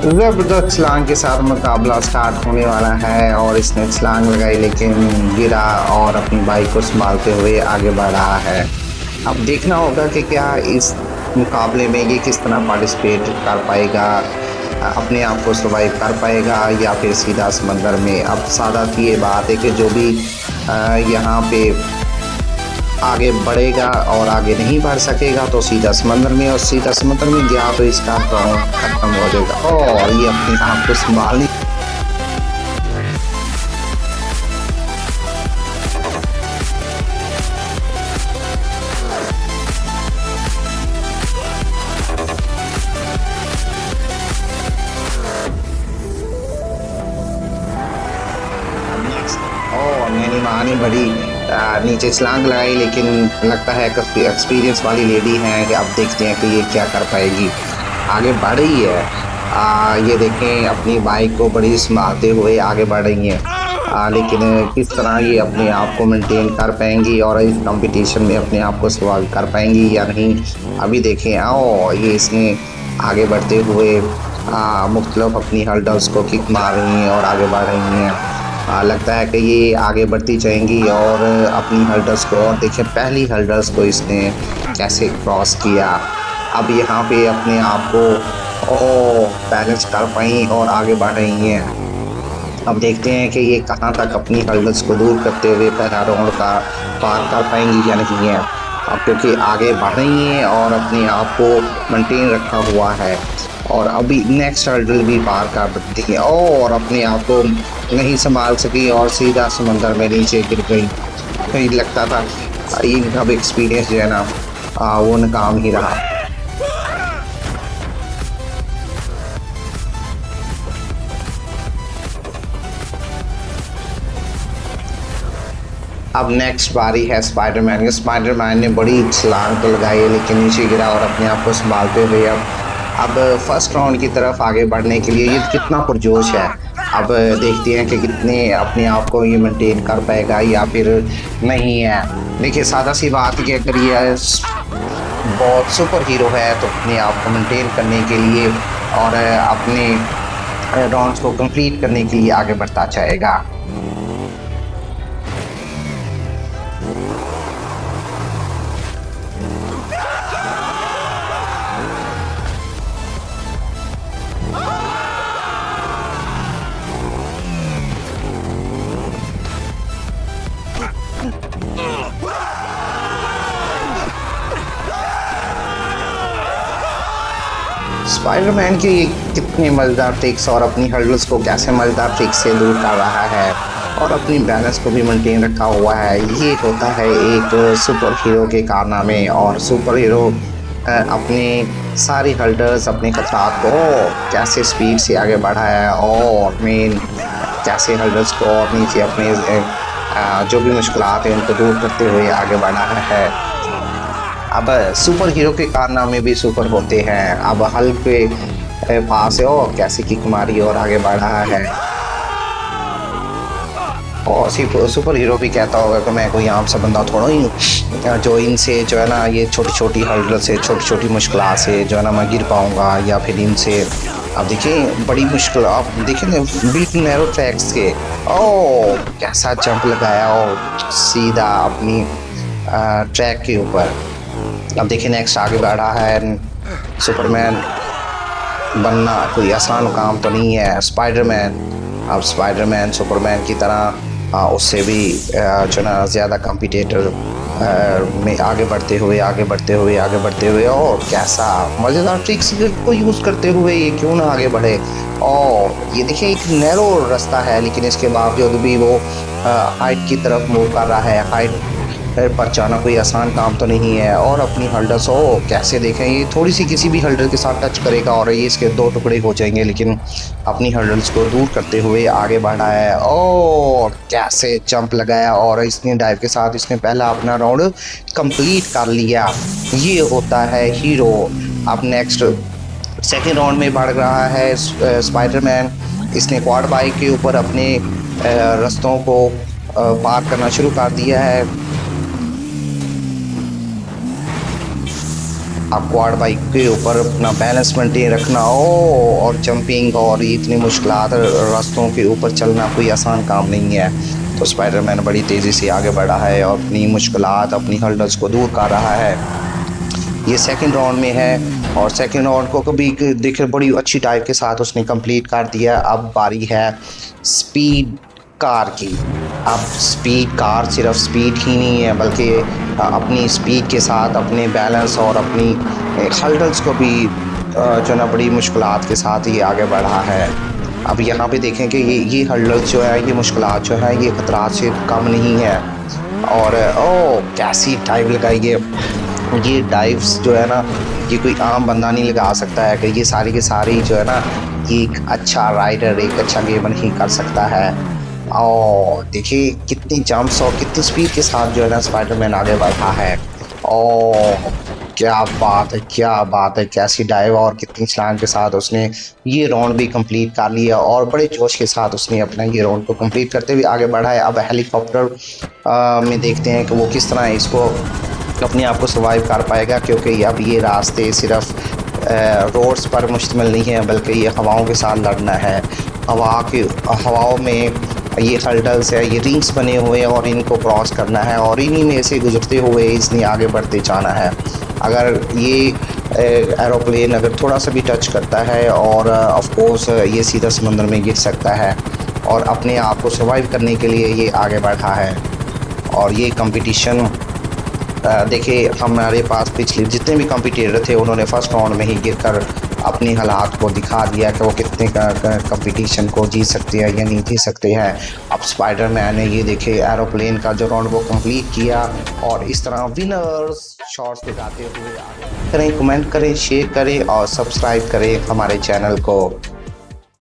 जबरदस्त छलांग के साथ मुकाबला स्टार्ट होने वाला है और इसने छलांग लगाई लेकिन गिरा और अपनी बाइक को संभालते हुए आगे बढ़ रहा है। अब देखना होगा कि क्या इस मुकाबले में ये किस तरह पार्टिसिपेट कर पाएगा, अपने आप को सर्वाइव कर पाएगा या फिर सीधा समंदर में। अब सादा सी ये बात है कि जो भी यहाँ पे आगे बढ़ेगा और आगे नहीं बढ़ सकेगा तो सीधा समंदर में, और सीधा समंदर में गया तो इसका राउंड खत्म हो जाएगा। और ये अपने आप को संभालने और मैंने मानी बड़ी नीचे छलांग लगाई, लेकिन लगता है कि एक्सपीरियंस वाली लेडी है कि अब देखते हैं कि ये क्या कर पाएगी। आगे बढ़ रही है, ये देखें अपनी बाइक को बड़ी संभालते हुए आगे बढ़ रही हैं, लेकिन किस तरह ये अपने आप को मेंटेन कर पाएंगी और इस कंपटीशन में अपने आप को सर्वाइव कर पाएंगी या नहीं, अभी देखें। ये इसने आगे बढ़ते हुए मुख्तलिफ अपनी हर्डल्स को किक मार रही हैं और आगे बढ़ रही हैं। लगता है कि ये आगे बढ़ती जाएंगी और अपनी हर्डल्स को, और देखिए पहली हर्डल्स को इसने कैसे क्रॉस किया। अब यहाँ पे अपने आप को बैलेंस कर पाई और आगे बढ़ रही हैं। अब देखते हैं कि ये कहाँ तक अपनी हर्डल्स को दूर करते हुए पहला राउंड का पार कर पाएंगी या नहीं है। अब क्योंकि आगे बढ़ रही हैं और अपने आप को मेंटेन रखा हुआ है और अभी नेक्स्ट हर्डल भी पार कर सकती है और अपने आप को नहीं संभाल सकी और सीधा समंदर में नीचे गिर गई। कहीं लगता था इनका भी एक्सपीरियंस जो है ना वो नाकाम ही रहा। अब नेक्स्ट बारी है स्पाइडरमैन की। स्पाइडरमैन ने बड़ी छलांग तो लगाई है लेकिन नीचे गिरा और अपने आप को संभालते हुए अब फर्स्ट राउंड की तरफ आगे बढ़ने के लिए ये कितना पुरजोश है। अब देखते हैं कि कितने अपने आप को ये मेंटेन कर पाएगा या फिर नहीं है। देखिए सादा सी बात कि अगर ये बहुत सुपर हीरो है तो अपने आप को मेंटेन करने के लिए और अपने राउंड्स को कंप्लीट करने के लिए आगे बढ़ता जाएगा। स्पाइडरमैन के कितने मज़ेदार ट्रिक्स और अपनी हर्डल्स को कैसे मज़ेदार ट्रिक्स से दूर कर रहा है और अपनी बैलेंस को भी मेंटेन रखा हुआ है। ये होता है एक सुपर हीरो के कारनामे। और सुपर हीरो अपने सारी हर्डल्स, अपने खतरात को कैसे स्पीड से आगे बढ़ा है और मेन कैसे हर्डल्स को और नीचे अपने जो भी मुश्किलात हैं उनको दूर करते हुए आगे बढ़ा है। अब सुपर हीरो के कारनामे भी सुपर होते हैं। अब हल्क के पास है और कैसे किक मारी और आगे बढ़ रहा है। और सिर्फ सुपर हीरो भी कहता होगा कि मैं कोई आम सा बंदा थोड़ा ही हूँ जो इनसे जो है ना ये छोटी छोटी हर्डल से छोटी छोटी मुश्किलात से जो है ना मैं गिर पाऊँगा, या फिर इनसे अब देखिए बड़ी मुश्किल आप देखिए ना बिल्कुल नैरो ट्रैक्स के ओ कैसा जंप लगाया और सीधा अपनी ट्रैक के ऊपर। अब देखिए नेक्स्ट आगे बढ़ा है सुपरमैन बनना कोई आसान काम तो नहीं है। स्पाइडरमैन, अब स्पाइडरमैन सुपरमैन की तरह उससे भी जो ना ज़्यादा कॉम्पिटिटर में आगे बढ़ते हुए और कैसा मज़ेदार ट्रिक्स को यूज़ करते हुए ये क्यों ना आगे बढ़े। और ये देखिए एक नैरो रास्ता है लेकिन इसके बावजूद भी वो हाइट की तरफ मूव कर रहा है। हाइट पर जाना कोई आसान काम तो नहीं है। और अपनी हल्डर्स हो कैसे देखें, ये थोड़ी सी किसी भी हल्डर के साथ टच करेगा और ये इसके 2 टुकड़े हो जाएंगे, लेकिन अपनी हल्डर्स को दूर करते हुए आगे बढ़ा है और कैसे जंप लगाया और इसने डाइव के साथ इसने पहला अपना राउंड कंप्लीट कर लिया। ये होता है हीरो। अब नेक्स्ट सेकेंड राउंड में बढ़ रहा है स्पाइडरमैन। इसने क्वाड बाइक के ऊपर अपने रास्तों को पार करना शुरू कर दिया है। आप क्वाड बाइक के ऊपर अपना बैलेंस मेंटेन रखना हो और जंपिंग और इतनी मुश्किलात रास्तों के ऊपर चलना कोई आसान काम नहीं है। तो स्पाइडरमैन बड़ी तेज़ी से आगे बढ़ा है और अपनी मुश्किलात अपनी हर्डल्स को दूर कर रहा है। ये सेकंड राउंड में है और सेकंड राउंड को कभी देखिए बड़ी अच्छी टाइप के साथ उसने कंप्लीट कर दिया। अब बारी है स्पीड कार की। अब स्पीड कार सिर्फ स्पीड ही नहीं है बल्कि अपनी स्पीड के साथ अपने बैलेंस और अपनी हर्डल्स को भी जो ना बड़ी मुश्किलात के साथ ये आगे बढ़ा है। अब यहाँ पे देखें कि ये हर्डल्स जो है ये मुश्किलात जो है ये खतरात से कम नहीं है। और कैसी डाइव लगाई ये डाइव्स जो है ना ये कोई आम बंदा नहीं लगा सकता है कि ये सारी की सारी जो है ना ये एक अच्छा राइडर एक अच्छा गेमर ही कर सकता है। और देखिए कितनी जंप्स और कितनी स्पीड के साथ जो है ना स्पाइडरमैन आगे बढ़ा है। और क्या बात है कैसी डाइव और कितनी छलांग के साथ उसने ये राउंड भी कंप्लीट कर लिया और बड़े जोश के साथ उसने अपना ये राउंड को कंप्लीट करते हुए आगे बढ़ा है। अब हेलीकॉप्टर में देखते हैं कि वो किस तरह इसको अपने आप को सर्वाइव कर पाएगा, क्योंकि अब ये रास्ते सिर्फ रोड्स पर मुश्तमिल नहीं है बल्कि ये हवाओं के साथ लड़ना है। हवाओं में ये हर्डल्स है, ये रिंग्स बने हुए हैं और इनको क्रॉस करना है और इन्हीं में से गुजरते हुए इसने आगे बढ़ते जाना है। अगर ये एरोप्लेन अगर थोड़ा सा भी टच करता है और ऑफ कोर्स ये सीधा समंदर में गिर सकता है और अपने आप को सर्वाइव करने के लिए ये आगे बढ़ा है। और ये कंपटीशन देखिए हमारे पास पिछले जितने भी कंपटीटर थे उन्होंने फर्स्ट राउंड में ही गिरकर अपनी हालात को दिखा दिया कि वो कितने कंपटीशन को जीत सकते हैं या नहीं जीत सकते हैं। अब स्पाइडरमैन ने ये देखे एरोप्लेन का जो राउंड वो कंप्लीट किया और इस तरह विनर्स शॉट्स दिखाते हुए आगे करें, कमेंट करें, शेयर करें और सब्सक्राइब करें हमारे चैनल को।